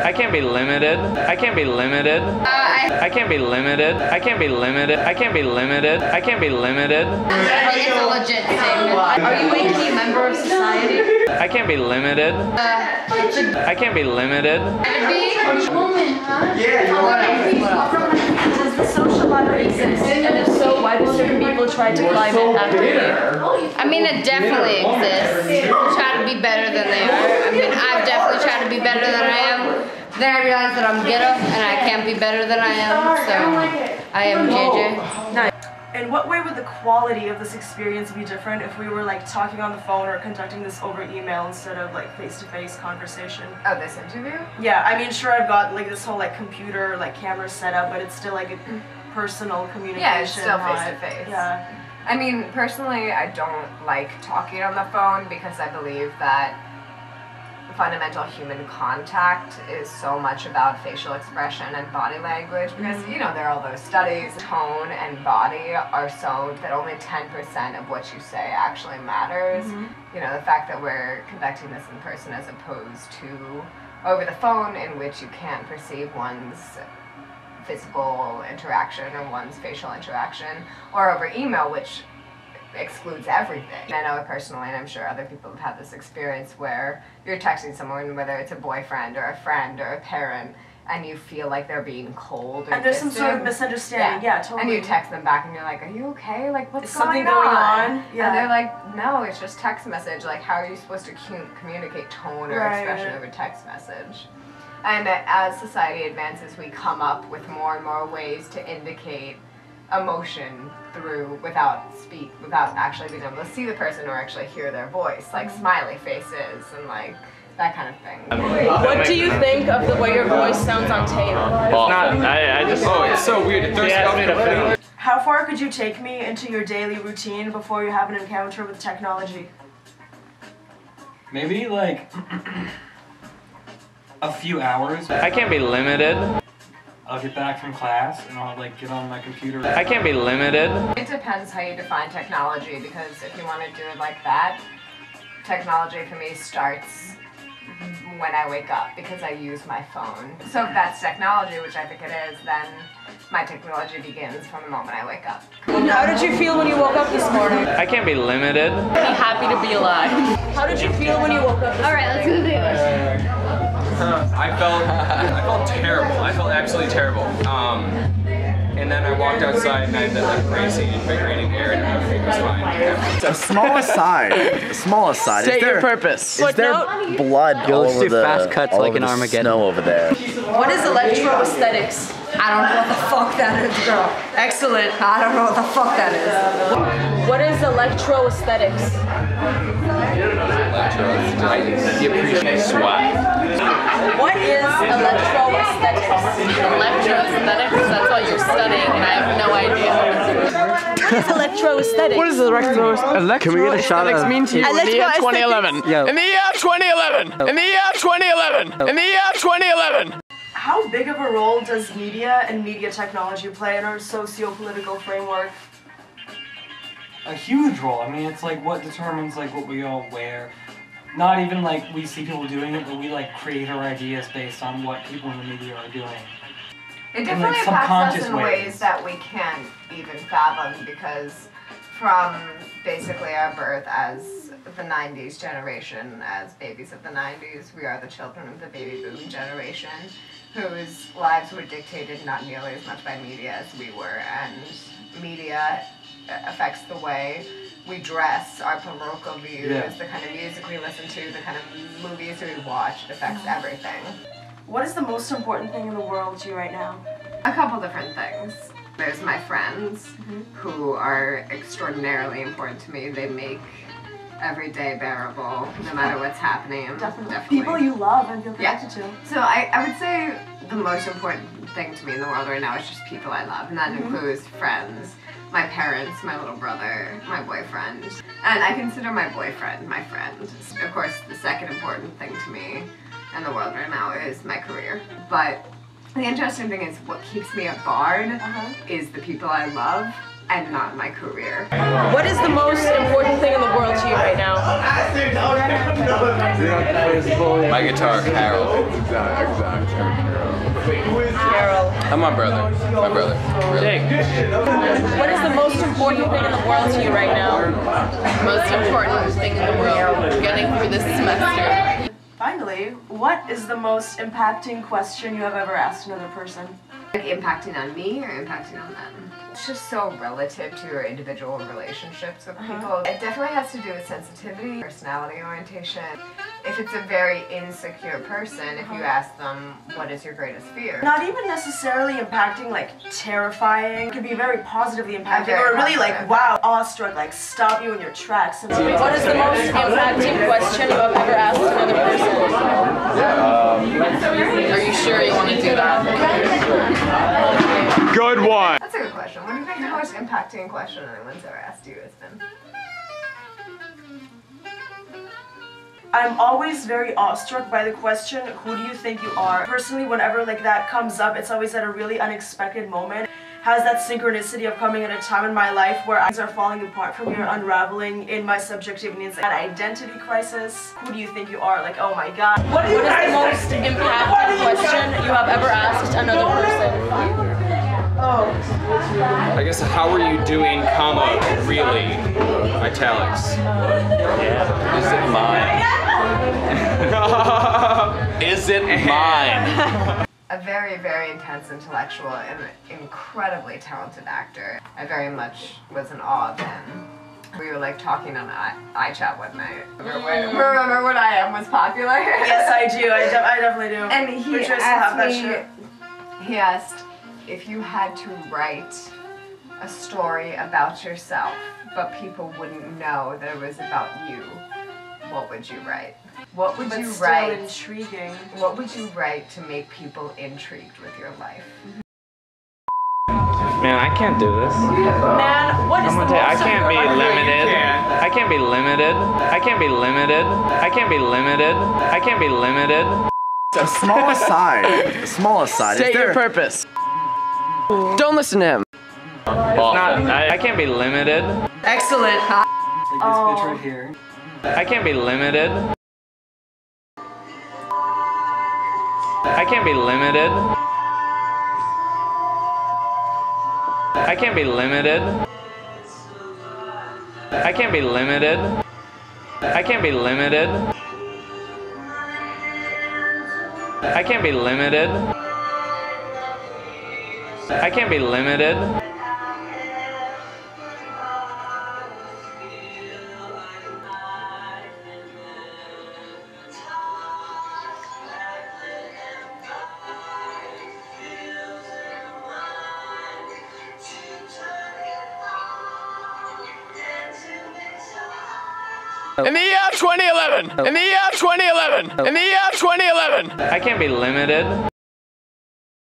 I can't be limited. I can't be limited. I can't be limited. I can't be limited. I can't be limited. I can't be limited. I think it's a legit statement. Are you a key member of society? I can't be limited. I can't be limited. Does the social ladder exist? And if so, why do certain people try to climb it after you? I mean, it definitely exists. People try to be better than they are. I mean, I've definitely tried to be better than I am. Then I realized that I'm ghetto and I can't be better than I am. So I am JJ. Nice. In what way would the quality of this experience be different if we were like talking on the phone or conducting this over email instead of like face-to-face conversation? Oh, this interview? Yeah, I mean, sure, I've got like this whole like computer like camera setup, but it's still like a personal communication. Yeah, it's still face-to-face. Yeah. I mean, personally, I don't like talking on the phone because I believe that fundamental human contact is so much about facial expression and body language because, you know, there are all those studies, tone and body are so that only 10% of what you say actually matters. You know, the fact that we're conducting this in person as opposed to over the phone in which you can't perceive one's physical interaction or one's facial interaction, or over email, which excludes everything. I know it personally, and I'm sure other people have had this experience where you're texting someone, whether it's a boyfriend or a friend or a parent, and you feel like they're being cold or and there's distant. some sort of misunderstanding. Yeah, totally. And you text them back and you're like, are you okay? Like, what's something going on? Yeah. And they're like, no, it's just text message. Like, how are you supposed to communicate tone or expression over text message? And as society advances, we come up with more and more ways to indicate emotion through without actually being able to see the person or actually hear their voice, like smiley faces and like that kind of thing. What do you think of the way your voice sounds on tape? Well, I just. Oh, it's so weird. It throws you off completely. How far could you take me into your daily routine before you have an encounter with technology? Maybe like a few hours. I can't be limited. I'll get back from class and I'll like get on my computer. I can't be limited. It depends how you define technology, because if you want to do it like that, technology for me starts when I wake up because I use my phone. So if that's technology, which I think it is, then my technology begins from the moment I wake up. How did you feel when you woke up this morning? I can't be limited. Be happy to be alive. How did you feel when you woke up this morning? Alright, let's go do it. I felt terrible. I felt absolutely terrible. And then I walked outside and I ended up racing, invigorating air, and everything was fine. A small aside. State your purpose. Is there blood all over the fast cuts like an Armageddon. snow over there? What is electro-aesthetics? I don't know what the fuck that is, girl. Excellent. I don't know what the fuck that is. What is electro-aesthetics? You appreciate swag. What is electro-aesthetics? Electro-aesthetics? That's what you're studying and I have no idea. What is electro-aesthetics? What does electro-aesthetics Can we get a shot of mean to you in the year 2011? Yeah. In the year 2011! In the year 2011! In the year 2011! How big of a role does media and media technology play in our socio-political framework? A huge role. I mean, it's like what determines like what we all wear. Not even like we see people doing it, but we like create our ideas based on what people in the media are doing. It definitely impacts us in ways that we can't even fathom, because from basically our birth as the 90s generation, as babies of the 90s, we are the children of the baby boom generation, whose lives were dictated not nearly as much by media as we were, and media affects the way we dress, our political views, the kind of music we listen to, the kind of movies we watch. It affects everything. What is the most important thing in the world to you right now? A couple different things. There's my friends, who are extraordinarily important to me. They make every day bearable, no matter what's happening. Definitely. People you love and feel connected to. So I would say the most important thing to me in the world right now is just people I love, and that includes friends, my parents, my little brother, my boyfriend. And I consider my boyfriend my friend. Of course, the second important thing to me in the world right now is my career. But the interesting thing is what keeps me at Bard is the people I love, and not my career. What is the most important thing in the world to you right now? My guitar, Carol. Carol. I'm my brother. My brother. Really. What is the most important thing in the world to you right now? Most important thing in the world, getting through this semester. Finally, what is the most impacting question you have ever asked another person? Like impacting on me or impacting on them? It's just so relative to your individual relationships with people. It definitely has to do with sensitivity, personality orientation. If it's a very insecure person, if you ask them, what is your greatest fear? Not even necessarily impacting, like terrifying. It can be very positively impacting, Very or really positive. like wow, awestruck, like stop you in your tracks. What is the most impacting question you have ever asked another person? Are you sure you want to do that? Good one. That's a good question. What do you think the most impacting question anyone's ever asked you has been? I'm always very awestruck by the question, who do you think you are? Personally, whenever like that comes up, it's always at a really unexpected moment. Has that synchronicity of coming at a time in my life where things are falling apart from me or unraveling in my subjectivity. It's like an identity crisis. Who do you think you are? Like, oh my god. What is the most impacting question you have ever asked another person? I guess, how are you doing, comma, really? Italics. Is it mine? Is it mine? A very, very intense intellectual and incredibly talented actor. I very much was in awe of him. We were like talking on iChat one night. Remember when I Am was popular? Yes, I do. I definitely do. And he Patricia asked have that me, shit. he asked if you had to write a story about yourself, but people wouldn't know that it was about you, what would you write? What would you Still write? intriguing. What would you write to make people intrigued with your life? Man, I can't do this. Man, what is I'm the gonna tell you, I most can't be important limited. I can't be limited. I can't be limited. I can't be limited. I can't be limited. A small aside. A small aside. State your purpose. Don't listen to him. I can't be limited. Excellent. Like this bitch right here. I can't be limited. I can't be limited. I can't be limited. I can't be limited. I can't be limited. I can't be limited. I can't be limited. In the year 2011. In the year 2011. In the year 2011. I can't be limited.